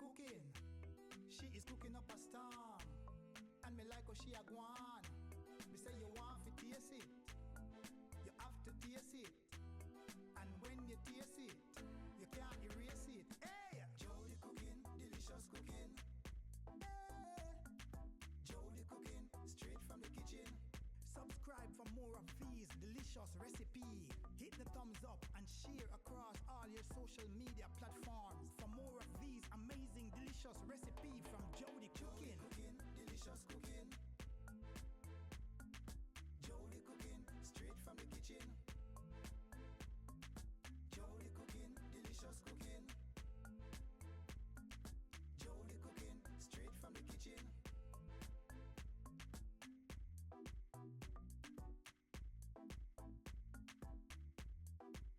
cooking. She is cooking up a storm. And me like how she a gwan. Me say you want to taste it. You have to taste it. And when you taste it, you can't erase it. Hey! Jody cooking, delicious cooking. Hey! Jody cooking, straight from the kitchen. Subscribe for more of these delicious recipes. Hit the thumbs up and share across all your social media platforms for more of these amazing delicious recipes from Jody Cooking. Jody cooking, delicious cooking. Jody cooking, straight from the kitchen.